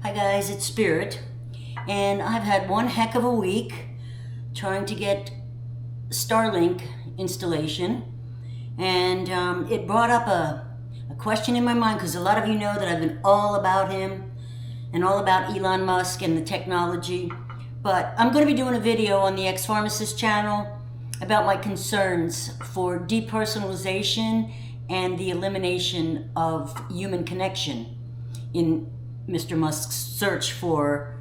Hi guys, it's Spirit, and I've had one heck of a week trying to get Starlink installation, and it brought up a question in my mind, because a lot of you know that I've been all about him and all about Elon Musk and the technology, but I'm going to be doing a video on the Pharmacist channel about my concerns for depersonalization and the elimination of human connection in Mr. Musk's search for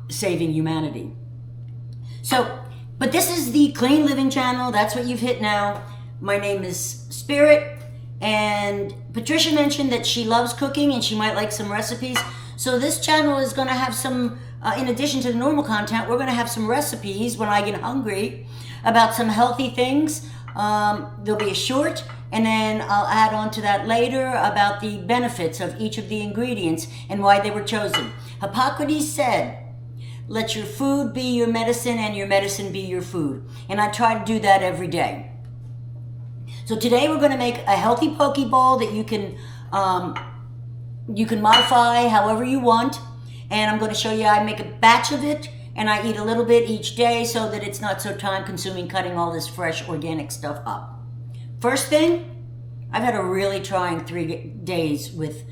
saving humanity. So, but this is the Clean Living channel. That's what you've hit now. My name is Spirit, and Patricia mentioned that she loves cooking and she might like some recipes. So this channel is going to have some, in addition to the normal content, we're going to have some recipes when I get hungry about some healthy things. There'll be a short, and then I'll add on to that later about the benefits of each of the ingredients and why they were chosen. Hippocrates said, let your food be your medicine and your medicine be your food. And I try to do that every day. So today we're going to make a healthy poke bowl that you can modify however you want. And I'm going to show you I make a batch of it, and I eat a little bit each day so that it's not so time consuming cutting all this fresh organic stuff up. First thing, I've had a really trying 3 days with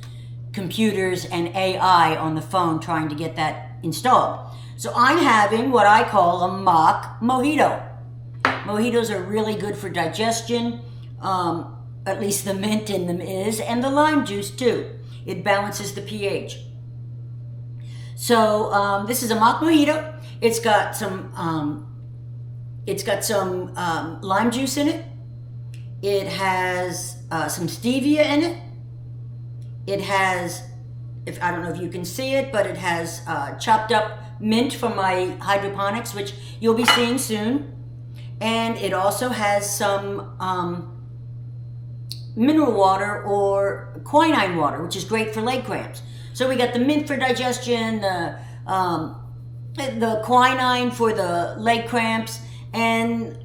computers and AI on the phone trying to get that installed. So I'm having what I call a mock mojito. Mojitos are really good for digestion, at least the mint in them is, and the lime juice too. It balances the pH. So this is a mock mojito. It's got some lime juice in it. It has some stevia in it. It has, I don't know if you can see it, but it has chopped up mint from my hydroponics, which you'll be seeing soon. And it also has some mineral water or quinine water, which is great for leg cramps. So we got the mint for digestion, the quinine for the leg cramps, and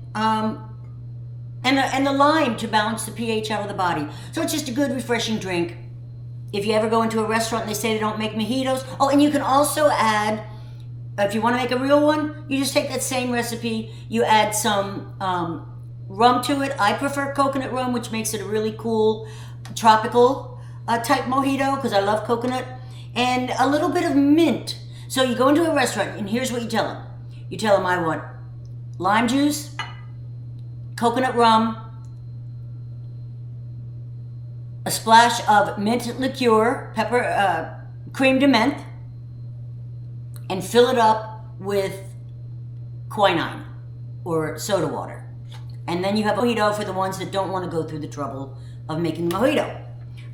the lime to balance the pH out of the body. So it's just a good, refreshing drink. If you ever go into a restaurant and they say they don't make mojitos, oh, and you can also add, if you want to make a real one, you just take that same recipe, you add some rum to it. I prefer coconut rum, which makes it a really cool tropical type mojito, because I love coconut, and a little bit of mint. So you go into a restaurant, and here's what you tell them. You tell them, I want lime juice, coconut rum, a splash of mint liqueur, pepper, creme de menthe, and fill it up with quinine or soda water. And then you have a mojito for the ones that don't want to go through the trouble of making the mojito.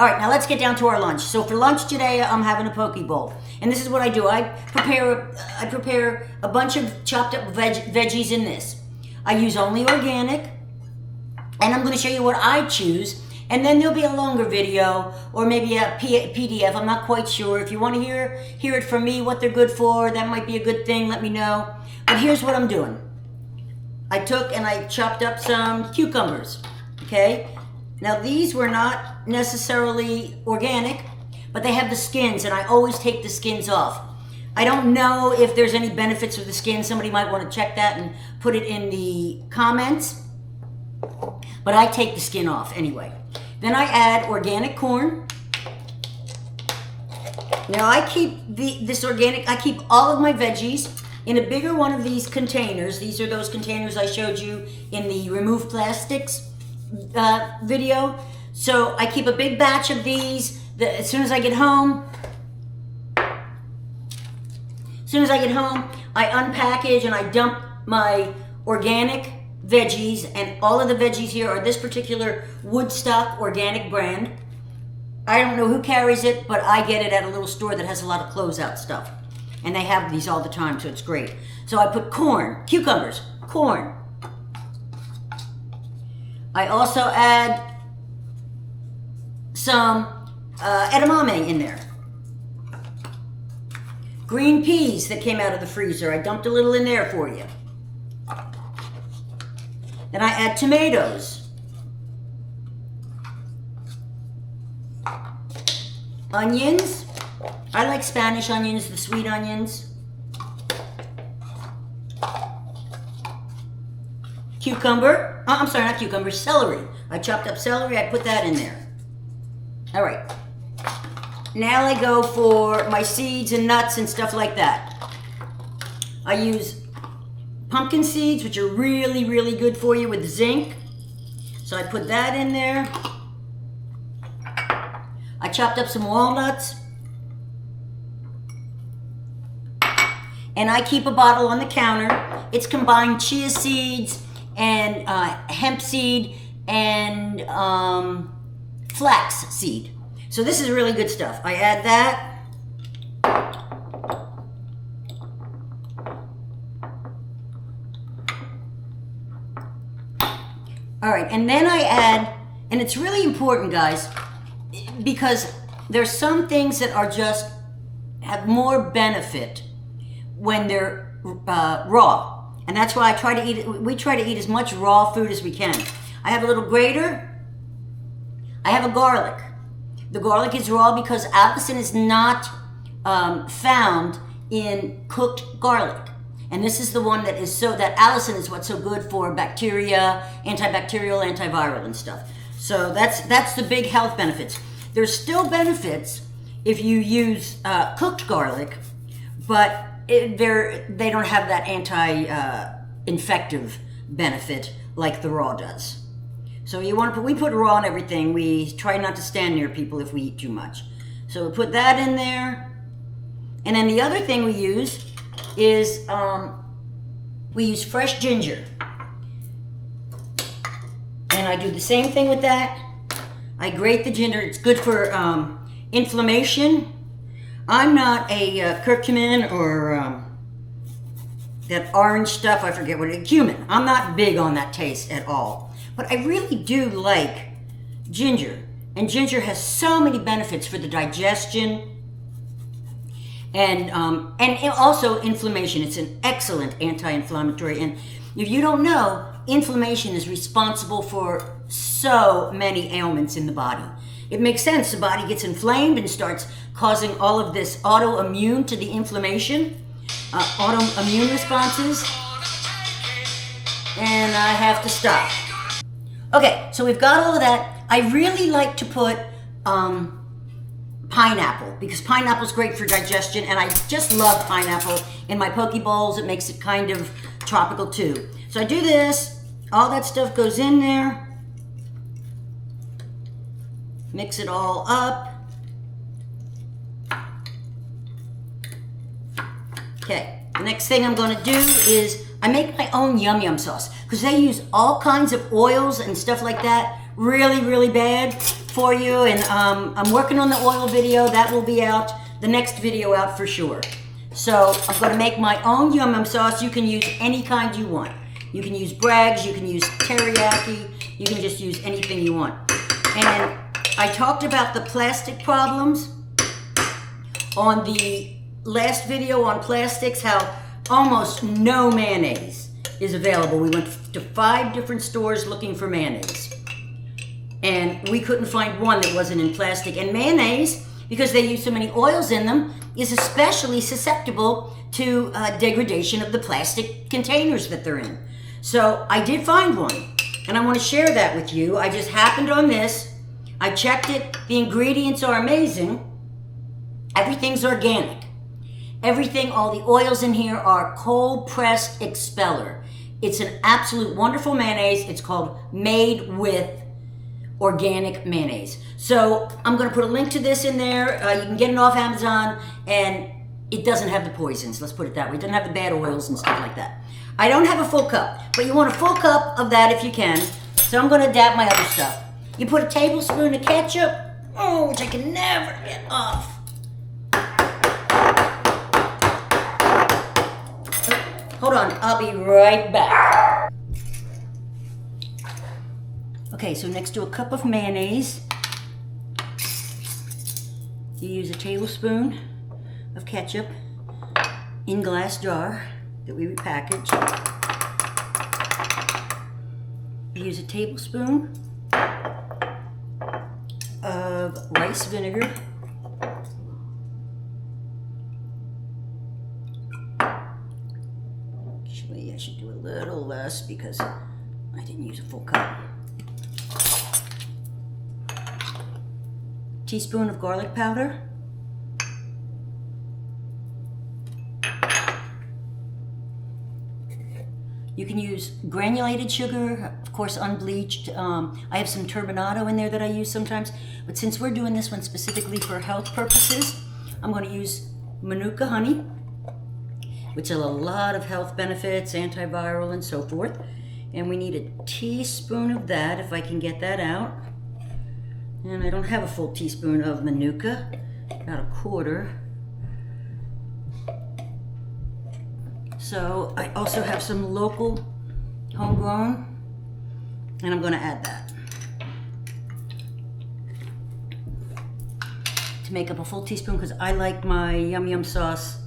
All right, now let's get down to our lunch. So for lunch today, I'm having a poke bowl. And this is what I do. I prepare a bunch of chopped up veggies in this. I use only organic, and I'm going to show you what I choose. And then there'll be a longer video, or maybe a PDF. I'm not quite sure. If you want to hear it from me, what they're good for, that might be a good thing. Let me know. But here's what I'm doing. I took and I chopped up some cucumbers. Okay. Now these were not necessarily organic, but they have the skins, and I always take the skins off. I don't know if there's any benefits of the skin. Somebody might want to check that and put it in the comments. But I take the skin off anyway. Then I add organic corn. Now I keep I keep all of my veggies in a bigger one of these containers. These are those containers I showed you in the remove plastics video. So I keep a big batch of these. As soon as I get home, I unpackage and I dump my organic veggies, and all of the veggies here are this particular Woodstock organic brand. I don't know who carries it, but I get it at a little store that has a lot of closeout stuff, and they have these all the time, so it's great. So I put corn, cucumbers, corn. I also add some edamame in there. Green peas that came out of the freezer, I dumped a little in there for you. Then I add tomatoes, onions. I like Spanish onions, the sweet onions. Cucumber. Oh, I'm sorry, not cucumber, celery. I chopped up celery, I put that in there. All right. Now I go for my seeds and nuts and stuff like that. I use pumpkin seeds, which are really, really good for you with zinc. So I put that in there. I chopped up some walnuts. And I keep a bottle on the counter. It's combined chia seeds and hemp seed and flax seed. So this is really good stuff. I add that. All right, and then I add, and it's really important, guys, because there's some things that are just have more benefit when they're raw. And that's why we try to eat as much raw food as we can. I have a little grater. I have a garlic. The garlic is raw because allicin is not found in cooked garlic. And this is the one that is that allicin is what's so good for bacteria, antibacterial, antiviral and stuff. So that's the big health benefits. There's still benefits if you use cooked garlic, but they don't have that anti-infective benefit like the raw does. So we put raw on everything. We try not to stand near people if we eat too much. So we put that in there. And then the other thing we use is we use fresh ginger. And I do the same thing with that. I grate the ginger. It's good for inflammation. I'm not a curcumin or that orange stuff, I forget what it is, cumin. I'm not big on that taste at all. But I really do like ginger. And ginger has so many benefits for the digestion and also inflammation. It's an excellent anti-inflammatory. And if you don't know, inflammation is responsible for so many ailments in the body. It makes sense. The body gets inflamed and starts causing all of this autoimmune to the inflammation, autoimmune responses, and I have to stop. Okay, so we've got all of that. I really like to put pineapple because pineapple is great for digestion, and I just love pineapple in my poke bowls. It makes it kind of tropical too. So I do this. All that stuff goes in there. Mix it all up. Okay, the next thing I'm going to do is I make my own yum yum sauce because they use all kinds of oils and stuff like that. Really, really bad for you. And I'm working on the oil video. That will be out, the next video out for sure. So I'm going to make my own yum yum sauce. You can use any kind you want. You can use Bragg's, you can use teriyaki, you can just use anything you want. And I talked about the plastic problems on the last video on plastics, how almost no mayonnaise is available. We went to 5 different stores looking for mayonnaise, and we couldn't find one that wasn't in plastic. And mayonnaise, because they use so many oils in them, is especially susceptible to degradation of the plastic containers that they're in. So I did find one, and I want to share that with you. I just happened on this. I checked it. The ingredients are amazing. Everything's organic. Everything, all the oils in here are cold-pressed expeller. It's an absolute wonderful mayonnaise. It's called Made with Organic Mayonnaise. So I'm going to put a link to this in there. You can get it off Amazon, and it doesn't have the poisons. Let's put it that way. It doesn't have the bad oils and stuff like that. I don't have a full cup, but you want a full cup of that if you can. So I'm going to dab my other stuff. You put a tablespoon of ketchup, which I can never get off. Hold on, I'll be right back. Okay, so next to a cup of mayonnaise, you use a tablespoon of ketchup in glass jar that we repackage. You use a tablespoon of rice vinegar. Actually, I should do a little less because I didn't use a full cup. Teaspoon of garlic powder. You can use granulated sugar, of course unbleached. I have some turbinado in there that I use sometimes, but since we're doing this one specifically for health purposes, I'm going to use Manuka honey, which has a lot of health benefits, antiviral and so forth. And we need a teaspoon of that, if I can get that out. And I don't have a full teaspoon of Manuka, about a quarter. So I also have some local homegrown, and I'm going to add that to make up a full teaspoon because I like my yum yum sauce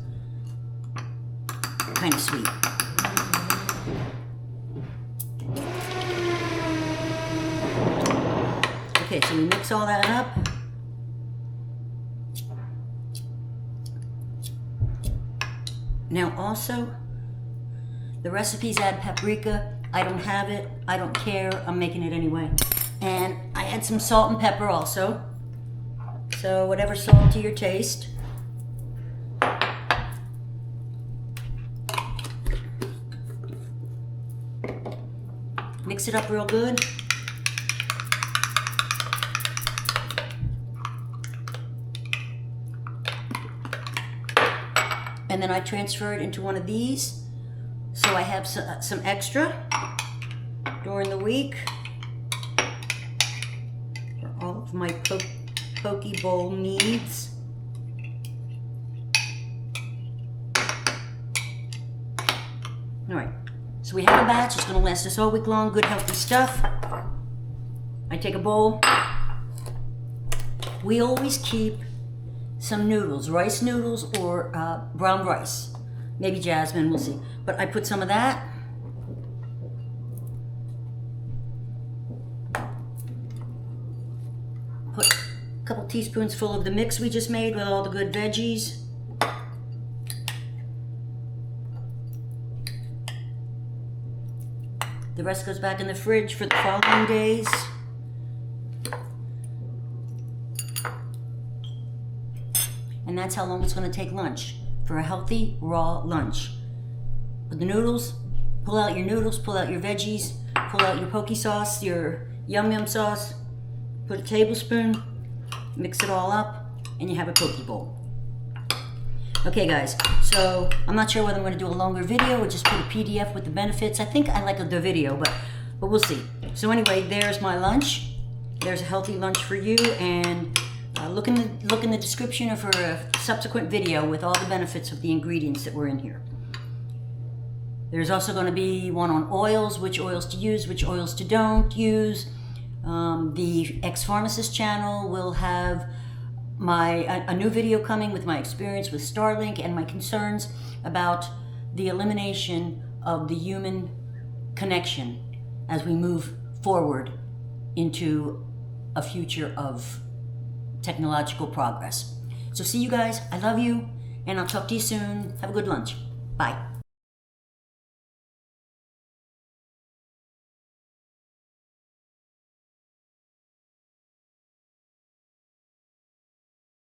kind of sweet. Okay, so we mix all that up. Now also, the recipes add paprika. I don't have it. I don't care. I'm making it anyway. And I add some salt and pepper also. So whatever salt to your taste. Mix it up real good. And then I transfer it into one of these. So I have some extra during the week for all of my poke bowl needs. All right, so we have a batch. It's going to last us all week long. Good, healthy stuff. I take a bowl. We always keep some noodles, rice noodles or brown rice. Maybe jasmine, we'll see. But I put some of that. Put a couple teaspoons full of the mix we just made with all the good veggies. The rest goes back in the fridge for the following days. And that's how long it's going to take lunch, for a healthy, raw lunch. With the noodles, pull out your noodles, pull out your veggies, pull out your poke sauce, your yum yum sauce, put a tablespoon, mix it all up, and you have a poke bowl. Okay guys, so I'm not sure whether I'm going to do a longer video or just put a PDF with the benefits. I think I like the video, but we'll see. So anyway, there's my lunch. There's a healthy lunch for you, and look in the description for a subsequent video with all the benefits of the ingredients that were in here. There's also going to be one on oils, which oils to use, which oils to don't use. The ex-pharmacist channel will have a new video coming with my experience with Starlink and my concerns about the elimination of the human connection as we move forward into a future of technological progress. So see you guys. I love you, and I'll talk to you soon. Have a good lunch. Bye.